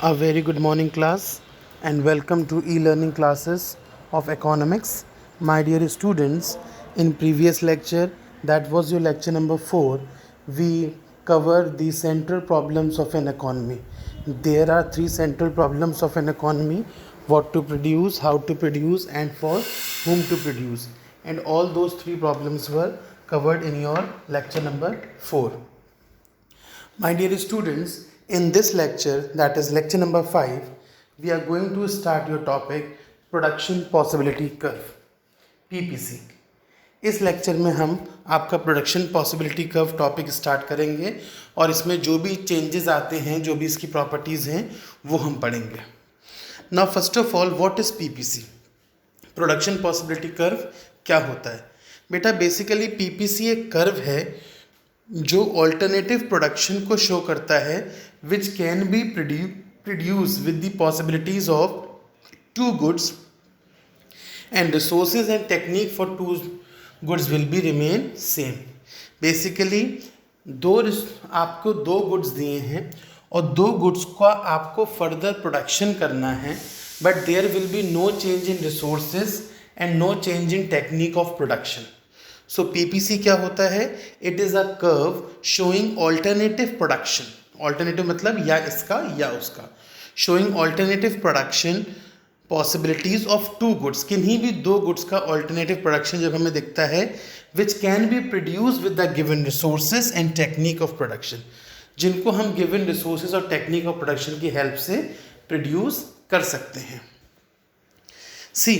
A very good morning, class, and welcome to e-learning classes of economics. My dear students, in previous lecture, that was your lecture number 4, we covered the central problems of an economy. There are three central problems of an economy: what to produce, how to produce, and for whom to produce. And all those three problems were covered in your lecture number 4. My dear students, in this lecture, that is lecture number 5, we are going to start your topic Production Possibility Curve, PPC. इस lecture में हम आपका production possibility curve topic start करेंगे और इसमें जो भी changes आते हैं, जो भी इसकी प्रॉपर्टीज़ हैं, वो हम पढ़ेंगे. Now first of all, what is PPC? Production possibility curve क्या होता है? बेटा, बेसिकली पीपीसी एक कर्व है जो ऑल्टरनेटिव प्रोडक्शन को शो करता है, which can be produce with the possibilities of two goods and resources and technique for two goods will be remain same. Basically आपको दो गुड्स दिए हैं और दो गुड्स का आपको फर्दर प्रोडक्शन करना है, but there will be no change in resources and no change in technique of production. So PPC क्या होता है? It is a curve showing alternative production. Alternative मतलब या इसका या उसका. Showing alternative production possibilities of two goods. किन्हीं भी दो गुड्स का ऑल्टरनेटिव प्रोडक्शन जब हमें दिखता है, which can be produce with the given resources and technique of production, जिनको हम गिवन रिसोर्सेज और टेक्निक ऑफ प्रोडक्शन की हेल्प से प्रोड्यूस कर सकते हैं. सी,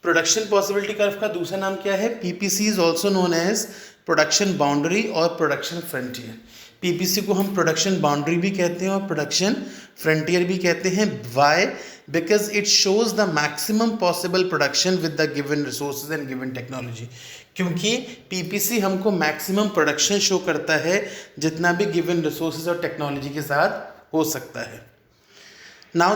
प्रोडक्शन पॉसिबिलिटी कर्व का दूसरा नाम क्या है? PPC is also known as production boundary और प्रोडक्शन फ्रंटियर. पीपीसी को हम प्रोडक्शन बाउंड्री भी कहते हैं और प्रोडक्शन फ्रंटियर भी कहते हैं. Why? Because it shows the maximum possible production with the given resources and given technology. क्योंकि पीपीसी हमको मैक्सिमम प्रोडक्शन शो करता है जितना भी गिवन रिसोर्सेज और टेक्नोलॉजी के साथ हो सकता है. Now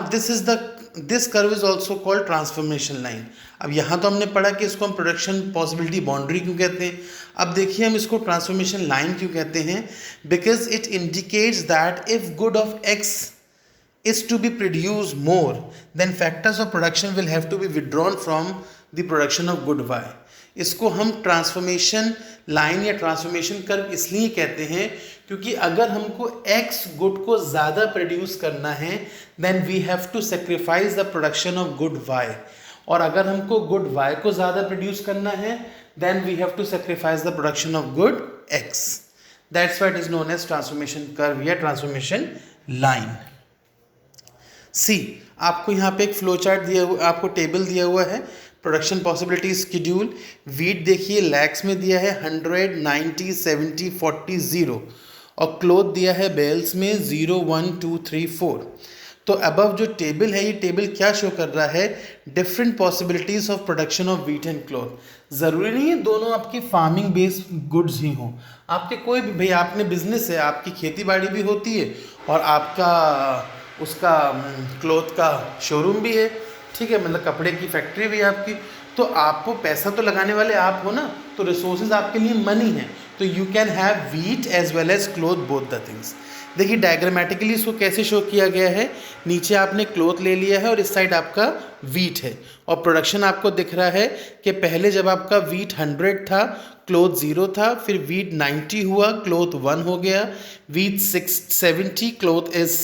this curve is also called transformation line. अब यहाँ तो हमने पढ़ा कि इसको हम प्रोडक्शन पॉसिबिलिटी बाउंड्री क्यों कहते हैं. अब देखिए हम इसको ट्रांसफॉर्मेशन लाइन क्यों कहते हैं. Because it indicates that if good of x is to be produced more, then factors of production will have to be withdrawn from the production of good Y. इसको हम ट्रांसफॉर्मेशन लाइन या transformation curve इसलिए कहते हैं क्योंकि अगर हमको X good को ज़्यादा प्रोड्यूस करना है, then we have to sacrifice the production of good Y. और अगर हमको गुड Y को ज़्यादा प्रोड्यूस करना है, then we have to sacrifice the production of good X. That's why it is known as transformation curve या transformation line. सी, आपको यहाँ पे एक फ्लो चार्ट दिया हुआ, आपको टेबल दिया हुआ है प्रोडक्शन पॉसिबिलिटी स्केड्यूल. वीट देखिए लैक्स में दिया है 100, 90, 70, 40, 0 और क्लोथ दिया है बेल्स में 0, 1, 2, 3, 4. तो अबव जो टेबल है, ये टेबल क्या शो कर रहा है? Different possibilities of production of wheat and cloth. ज़रूरी नहीं है दोनों आपकी फार्मिंग बेस्ड गुड्स ही हों. आपके कोई भी, भाई आपने बिजनेस है, आपकी खेती बाड़ी भी होती है और आपका उसका क्लोथ का शोरूम भी है, ठीक है, मतलब कपड़े की फैक्ट्री भी है आपकी. तो आपको पैसा तो लगाने वाले आप हो ना, तो रिसोर्सेज आपके लिए मनी है. तो you can have wheat as well as cloth, both the things. देखिए डायग्रामेटिकली इसको कैसे शो किया गया है. नीचे आपने क्लोथ ले लिया है और इस साइड आपका वीट है और प्रोडक्शन आपको दिख रहा है कि पहले जब आपका वीट 100 था, क्लोथ 0 था, फिर वीट 90 हुआ, क्लोथ 1 हो गया, wheat 70, cloth is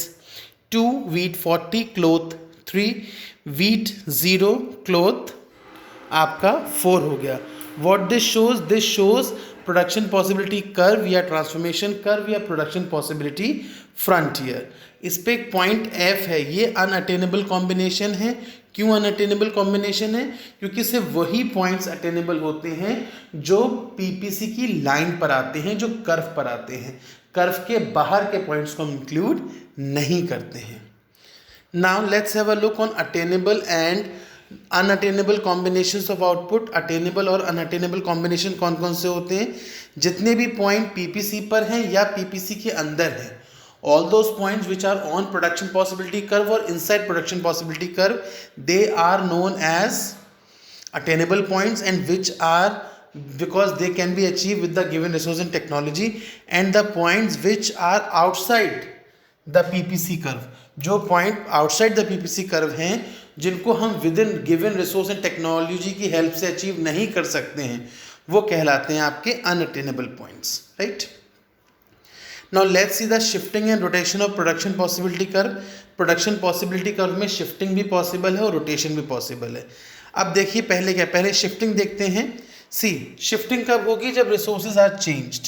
2, wheat 40, cloth 3, wheat 0, cloth आपका 4 हो गया. What this shows? This shows production possibility curve या transformation curve या production possibility frontier. इस पे एक पॉइंट F है, ये अनअटेनेबल कॉम्बिनेशन है. क्यों अनअटेनेबल कॉम्बिनेशन है? क्योंकि सिर्फ वही पॉइंट्स अटेनेबल होते हैं जो पीपीसी की लाइन पर आते हैं, जो कर्व पर आते हैं. कर्व के बाहर के पॉइंट्स को हम इंक्लूड नहीं करते हैं. Now let's have a look on attainable and unattainable combinations of output. Attainable और अनअटेनेबल कॉम्बिनेशन कौन कौन से होते हैं? जितने भी पॉइंट पीपीसी पर हैं या पीपीसी के अंदर हैं, all those points which are on production possibility curve or inside production possibility curve, they are known as attainable points, and which are, because they can be achieved with the given resource and technology. And the points which are outside the PPC curve, जो point outside the PPC curve हैं, जिनको हम with in given resource and technology की help से achieve नहीं कर सकते हैं, वो कहलाते हैं आपके unattainable points, right. Now let's see the shifting and rotation of production possibility curve. Production possibility curve में शिफ्टिंग भी पॉसिबल है और रोटेशन भी पॉसिबल है। अब देखिए पहले क्या, पहले शिफ्टिंग देखते हैं। सी शिफ्टिंग कब होगी, जब रिसोर्सेज आर चेंज्ड।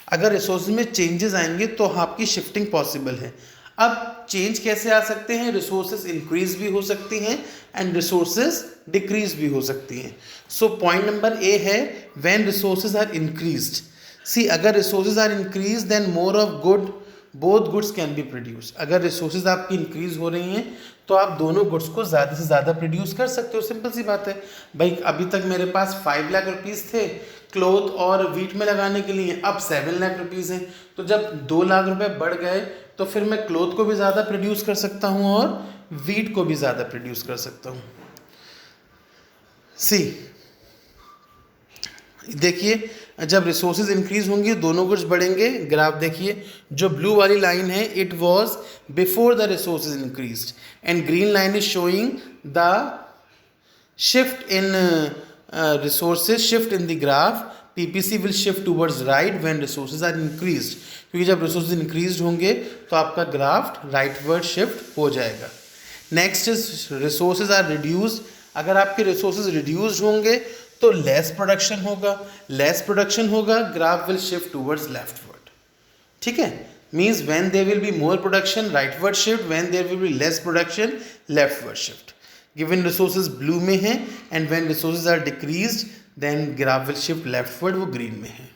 अगर रिसोर्सेज में चेंजेस आएंगे तो आपकी शिफ्टिंग पॉसिबल है। अब चेंज कैसे आ सकते हैं, रिसोर्सेज इंक्रीज भी हो सकती हैं एंड रिसोर्सेज डिक्रीज भी हो सकती हैं। सो पॉइंट नंबर ए है when resources are increased. See अगर resources are increase then more of good both goods can be produce. अगर रिसोर्सेज आपकी इंक्रीज हो रही हैं तो आप दोनों गुड्स को ज़्यादा से ज़्यादा प्रोड्यूस कर सकते हो। सिंपल सी बात है भाई, अभी तक मेरे पास 5 लाख रुपीज़ थे क्लोथ और वीट में लगाने के लिए, अब 7 लाख रुपीज़ हैं। तो जब 2 लाख रुपए बढ़ गए तो फिर मैं क्लोथ को भी ज़्यादा प्रोड्यूस कर सकता हूँ और वीट को भी ज़्यादा प्रोड्यूस कर सकता हूँ। सी देखिए जब रिसोर्सेज इंक्रीज होंगे दोनों गुड्स बढ़ेंगे। ग्राफ देखिए, जो ब्लू वाली लाइन है it was before the resources increased and green line is showing the shift in resources shift in the graph. PPC will shift towards right when resources are increased, क्योंकि जब resources increased होंगे तो आपका graph rightward shift हो जाएगा। Next is resources are reduced. अगर आपके resources reduced होंगे तो less production होगा, less production होगा, graph will shift towards leftward. ठीक है, means when there will be more production rightward shift, when there will be less production leftward shift. Given resources blue में है and when resources are decreased then graph will shift leftward, वो green में है।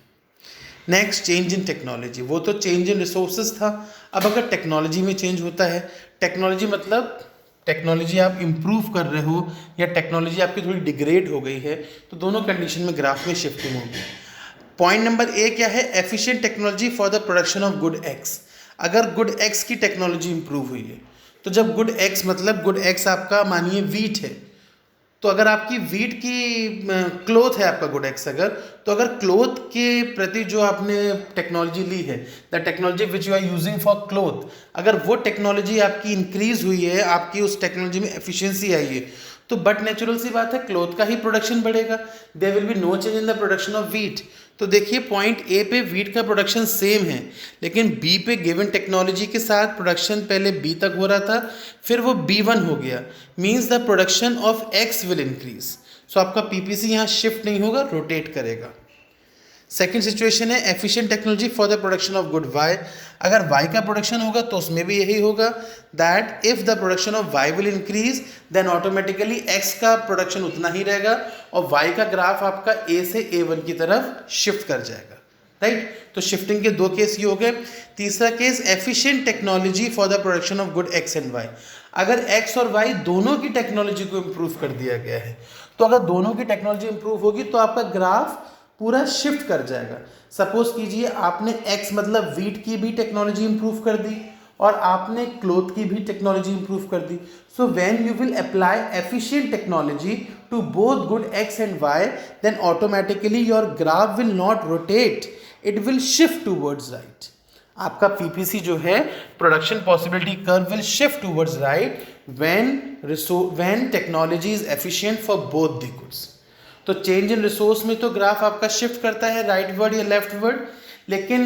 Next change in technology, वो तो change in resources था। अब अगर टेक्नोलॉजी में चेंज होता है, टेक्नोलॉजी मतलब टेक्नोलॉजी आप इम्प्रूव कर रहे हो या टेक्नोलॉजी आपकी थोड़ी डिग्रेड हो गई है, तो दोनों कंडीशन में ग्राफ में शिफ्टिंग होगी। पॉइंट नंबर ए क्या है, efficient technology for the production of good x. अगर गुड एक्स की टेक्नोलॉजी इंप्रूव हुई है तो जब गुड एक्स मतलब गुड एक्स आपका मानिए वीट है, तो अगर आपकी वीट की क्लोथ है आपका गुड एक्स, अगर तो अगर क्लोथ के प्रति जो आपने टेक्नोलॉजी ली है, the technology which you are using for cloth, अगर वो टेक्नोलॉजी आपकी इंक्रीज हुई है, आपकी उस टेक्नोलॉजी में एफिशिएंसी आई है, तो बट नेचुरल सी बात है क्लोथ का ही प्रोडक्शन बढ़ेगा। There will be no change in the production of wheat. तो देखिए पॉइंट ए पे वीट का प्रोडक्शन सेम है, लेकिन बी पे गिवन टेक्नोलॉजी के साथ प्रोडक्शन पहले बी तक हो रहा था, फिर वो B1 हो गया, means the production of X will increase. So आपका पीपीसी यहाँ शिफ्ट नहीं होगा, रोटेट करेगा। सेकेंड सिचुएशन है efficient technology for the production of good Y. अगर वाई का प्रोडक्शन होगा तो उसमें भी यही होगा that if the production of Y will increase then automatically X का प्रोडक्शन उतना ही रहेगा और वाई का ग्राफ आपका ए से A1 की तरफ शिफ्ट कर जाएगा, राइट। तो शिफ्टिंग के 2 केस ये हो गए। तीसरा case efficient technology for the production of good X and Y. अगर एक्स और वाई दोनों की टेक्नोलॉजी को इम्प्रूव कर दिया गया है, तो अगर दोनों की टेक्नोलॉजी इम्प्रूव होगी तो आपका ग्राफ पूरा शिफ्ट कर जाएगा। सपोज कीजिए आपने एक्स मतलब वीट की भी टेक्नोलॉजी इंप्रूव कर दी और आपने क्लोथ की भी टेक्नोलॉजी इंप्रूव कर दी। So when you will apply efficient technology to both good X and Y then automatically your graph will not rotate, it will shift towards right. आपका पीपीसी जो है production possibility curve will shift towards right when technology is efficient for both the goods. तो change in resource में तो graph आपका shift करता है rightward या लेफ्टवर्ड, लेकिन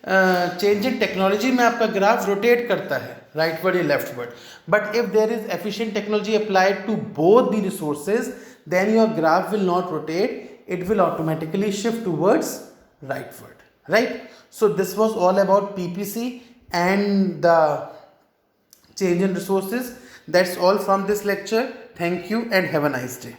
चेंज इन टेक्नोलॉजी में आपका ग्राफ रोटेट करता है राइटवर्ड या leftward. But if there is efficient technology applied to both the resources then your graph will not rotate, it will automatically shift towards rightward, right? So this was all about PPC and the change in resources. That's all from this lecture. Thank you and have a nice day.